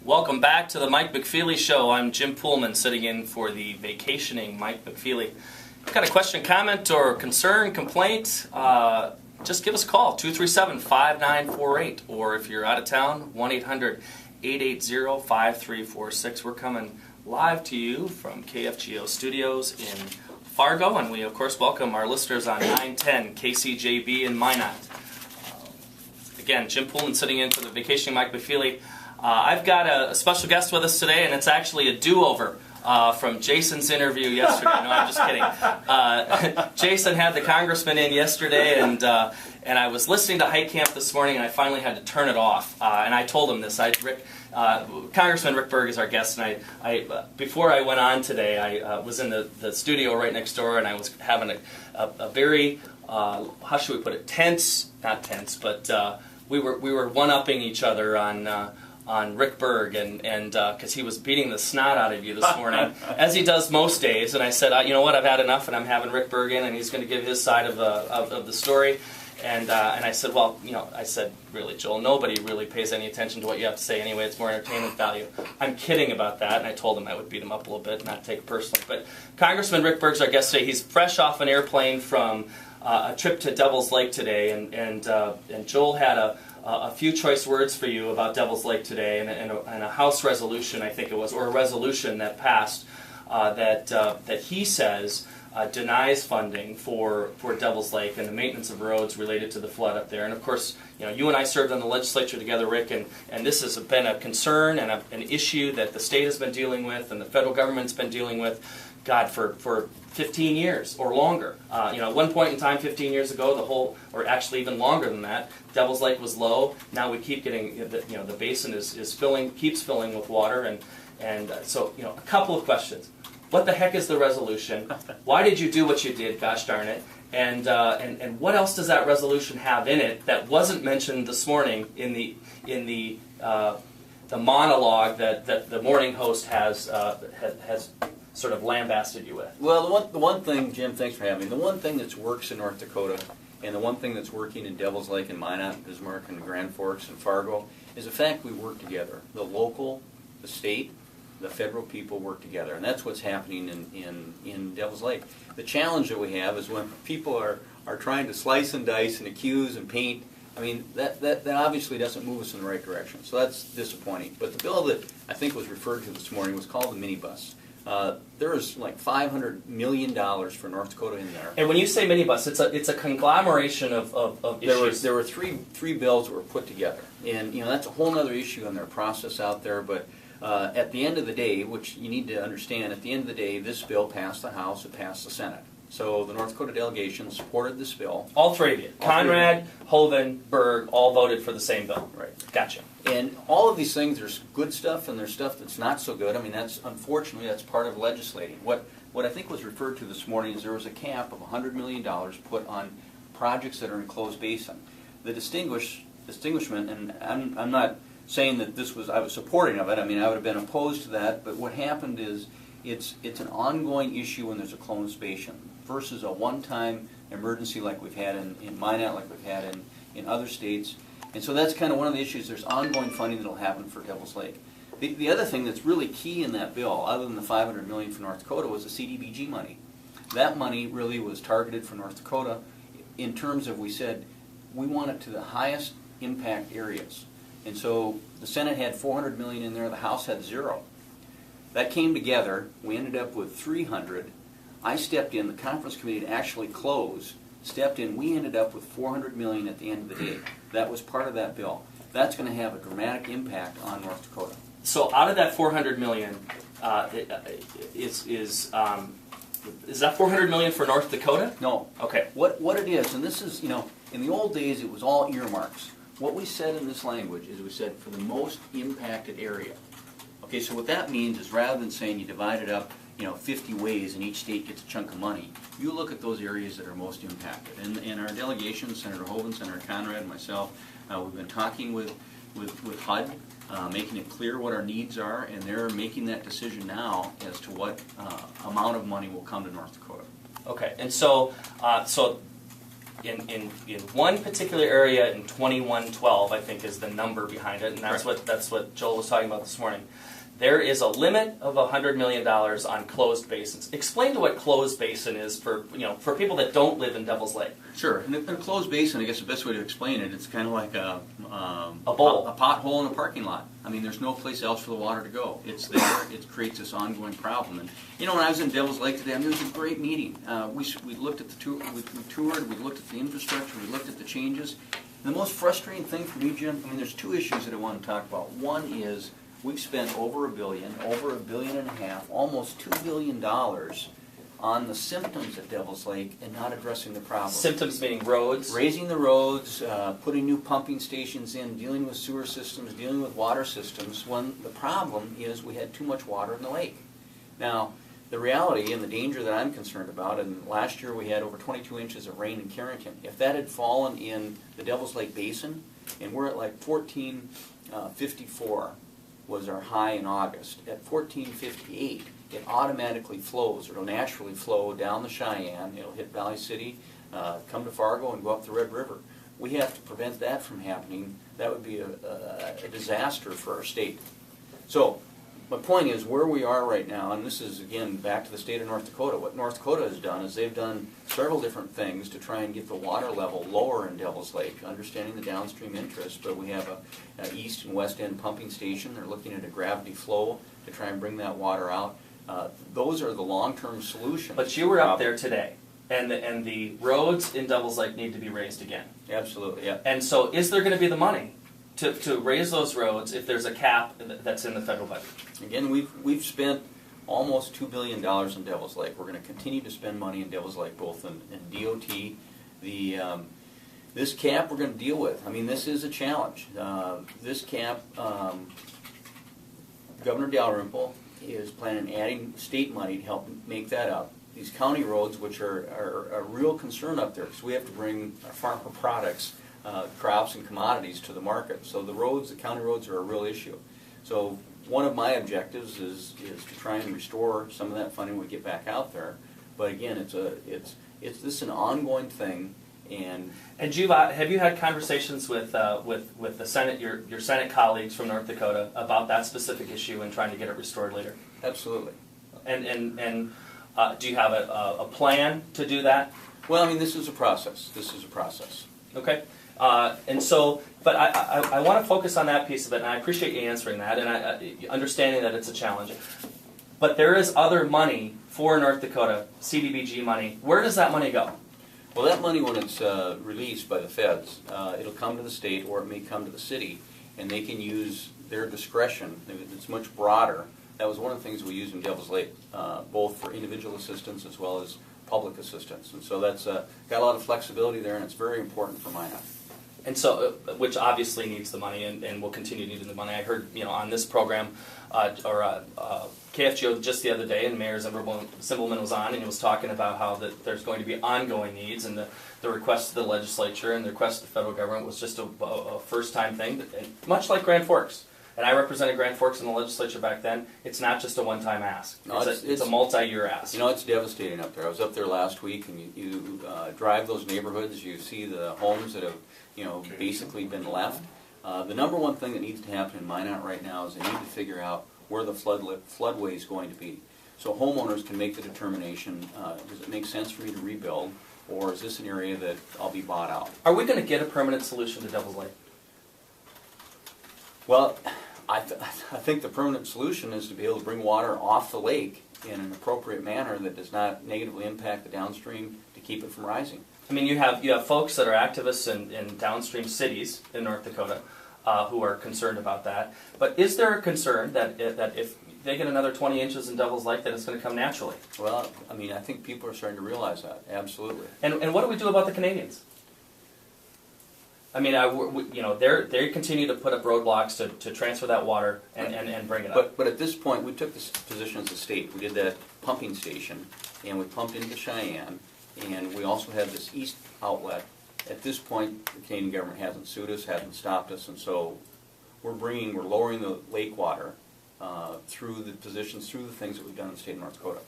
Welcome back to the Mike McFeely Show. I'm Jim Poolman, sitting in for the vacationing Mike McFeely. Got a question, comment, or concern, complaint? Just give us a call, 237-5948, or if you're out of town, 1-800-880-5346. We're coming live to you from KFGO Studios in Fargo, and we of course welcome our listeners on 910 KCJB in Minot. Again, Jim Poolman sitting in for the vacationing Mike McFeely. I've got a special guest with us today, and it's actually a do-over from Jason's interview yesterday. No, I'm just kidding. Jason had the congressman in yesterday, and I was listening to Hike Camp this morning, and I finally had to turn it off. And I told him this. Congressman Rick Berg is our guest, and I before I went on today, I was in the studio right next door, and I was having a very, how should we put it, not tense, but we were one-upping each other on Rick Berg, and because he was beating the snot out of you this morning, as he does most days. And I said, you know what, I've had enough, and I'm having Rick Berg in, and he's going to give his side of the story. And I said, well, really, Joel, nobody really pays any attention to what you have to say anyway. It's more entertainment value. I'm kidding about that, and I told him I would beat him up a little bit, not take it personally. But Congressman Rick Berg's our guest today. He's fresh off an airplane from a trip to Devil's Lake today, and Joel had a few choice words for you about Devil's Lake today, and a House resolution, I think it was, or a resolution that passed that he says denies funding for Devil's Lake and the maintenance of roads related to the flood up there. And of course, you and I served on the legislature together, Rick, and this has been a concern and an issue that the state has been dealing with and the federal government's been dealing with, God, for 15 years or longer. At one point in time, 15 years ago, or actually even longer than that, Devil's Lake was low. Now we keep getting, the basin keeps filling with water, and so a couple of questions. What the heck is the resolution? Why did you do what you did? Gosh darn it! And what else does that resolution have in it that wasn't mentioned this morning in the monologue that the morning host has sort of lambasted you with? Well, the one thing, Jim, thanks for having me. The one thing that works in North Dakota, and the one thing that's working in Devil's Lake and Minot, Bismarck and Grand Forks and Fargo, is the fact we work together. The local, the state, the federal people work together, and that's what's happening in Devil's Lake. The challenge that we have is when people are trying to slice and dice and accuse and paint. I mean, that obviously doesn't move us in the right direction, so that's disappointing. But the bill that I think was referred to this morning was called the minibus. There is like $500 million for North Dakota in there. And when you say minibus, it's a conglomeration of issues. There were three bills that were put together, and that's a whole other issue in their process out there. But at the end of the day, which you need to understand, at the end of the day, this bill passed the House, it passed the Senate. So the North Dakota delegation supported this bill. All three of you. Conrad, Hoven, Berg, all voted for the same bill. Right. Gotcha. And all of these things, there's good stuff and there's stuff that's not so good. I mean, unfortunately, that's part of legislating. What I think was referred to this morning is there was a cap of $100 million put on projects that are in closed basin. The distinguishment, and I'm not saying that I was supporting of it. I mean, I would have been opposed to that. But what happened is it's an ongoing issue when there's a closed basin versus a one-time emergency like we've had in Minot, like we've had in other states. And so that's kind of one of the issues. There's ongoing funding that will happen for Devil's Lake. The other thing that's really key in that bill, other than the $500 million for North Dakota, was the CDBG money. That money really was targeted for North Dakota in terms of, we said, we want it to the highest impact areas. And so the Senate had $400 million in there, the House had $0. That came together, we ended up with $300. I stepped in, the conference committee to actually close, stepped in, we ended up with $400 million at the end of the day. That was part of that bill. That's going to have a dramatic impact on North Dakota. So out of that $400 million, is that $400 million for North Dakota? No. Okay. What it is, and this is, in the old days it was all earmarks. What we said in this language is we said for the most impacted area. Okay, so what that means is rather than saying you divide it up 50 ways and each state gets a chunk of money, you look at those areas that are most impacted. And our delegation, Senator Hoven, Senator Conrad, and myself, we've been talking with HUD, making it clear what our needs are, and they're making that decision now as to what amount of money will come to North Dakota. Okay, and so in one particular area in 2112, I think is the number behind it, and that's what Joel was talking about this morning. There is a limit of $100 million on closed basins. Explain to what closed basin is for people that don't live in Devil's Lake. Sure. In a closed basin, I guess the best way to explain it, it's kind of like a bowl, a pothole in a parking lot. I mean, there's no place else for the water to go. It's there. It creates this ongoing problem. And when I was in Devil's Lake today, there was a great meeting. We looked at the tour. We toured. We looked at the infrastructure. We looked at the changes. And the most frustrating thing for me, Jim, there's two issues that I want to talk about. One is we've spent over $1.5 billion, almost $2 billion on the symptoms at Devil's Lake and not addressing the problem. Symptoms meaning roads? Raising the roads, putting new pumping stations in, dealing with sewer systems, dealing with water systems, when the problem is we had too much water in the lake. Now, the reality and the danger that I'm concerned about, and last year we had over 22 inches of rain in Carrington. If that had fallen in the Devil's Lake Basin, and we're at like 1454, was our high in August. At 1458, it automatically flows, or it'll naturally flow down the Cheyenne. It'll hit Valley City, come to Fargo, and go up the Red River. We have to prevent that from happening. That would be a disaster for our state. So, my point is where we are right now, and this is, again, back to the state of North Dakota. What North Dakota has done is they've done several different things to try and get the water level lower in Devil's Lake, understanding the downstream interest. But we have a east and west end pumping station. They're looking at a gravity flow to try and bring that water out. Those are the long-term solutions. But you were up there today, and the roads in Devil's Lake need to be raised again. Absolutely, yeah. And so is there going to be the money to raise those roads if there's a cap that's in the federal budget? Again, we've spent almost $2 billion in Devil's Lake. We're going to continue to spend money in Devil's Lake, both in DOT. This cap we're going to deal with. This is a challenge. This cap, Governor Dalrymple is planning on adding state money to help make that up. These county roads, which are a real concern up there, because we have to bring our farmer products, crops and commodities to the market. So the county roads are a real issue. So one of my objectives is to try and restore some of that funding when we get back out there. But again, this is an ongoing thing. And have you had conversations with the Senate, your Senate colleagues from North Dakota about that specific issue and trying to get it restored later? Absolutely. And do you have a plan to do that? Well, this is a process. Okay. But I want to focus on that piece of it, and I appreciate you answering that, and understanding that it's a challenge. But there is other money for North Dakota, CDBG money. Where does that money go? Well, that money, when it's released by the feds, it'll come to the state, or it may come to the city, and they can use their discretion. It's much broader. That was one of the things we used in Devil's Lake, both for individual assistance as well as public assistance. And so that's got a lot of flexibility there, and it's very important for Minot. And so, which obviously needs the money and will continue needing the money. I heard, on this program, KFGO just the other day, and Mayor Zimmelman was on, and he was talking about how that there's going to be ongoing needs, and the request to the legislature and the request to the federal government was just a first-time thing, much like Grand Forks. And I represented Grand Forks in the legislature back then. It's not just a one-time ask. No, it's a multi-year ask. It's devastating up there. I was up there last week, and you drive those neighborhoods, you see the homes that have basically been left. The number one thing that needs to happen in Minot right now is they need to figure out where the floodway is going to be. So homeowners can make the determination, does it make sense for me to rebuild, or is this an area that I'll be bought out? Are we going to get a permanent solution to Devil's Lake? Well, I think the permanent solution is to be able to bring water off the lake in an appropriate manner that does not negatively impact the downstream to keep it from rising. You have folks that are activists in downstream cities in North Dakota who are concerned about that. But is there a concern that if they get another 20 inches in Devil's Lake, that it's going to come naturally? Well, I think people are starting to realize that, absolutely. And what do we do about the Canadians? They continue to put up roadblocks to transfer that water and bring it up. But at this point, we took this position as a state. We did that pumping station, and we pumped into Cheyenne, and we also have this east outlet. At this point, the Canadian government hasn't sued us, hasn't stopped us, and so we're lowering the lake water through the things that we've done in the state of North Dakota.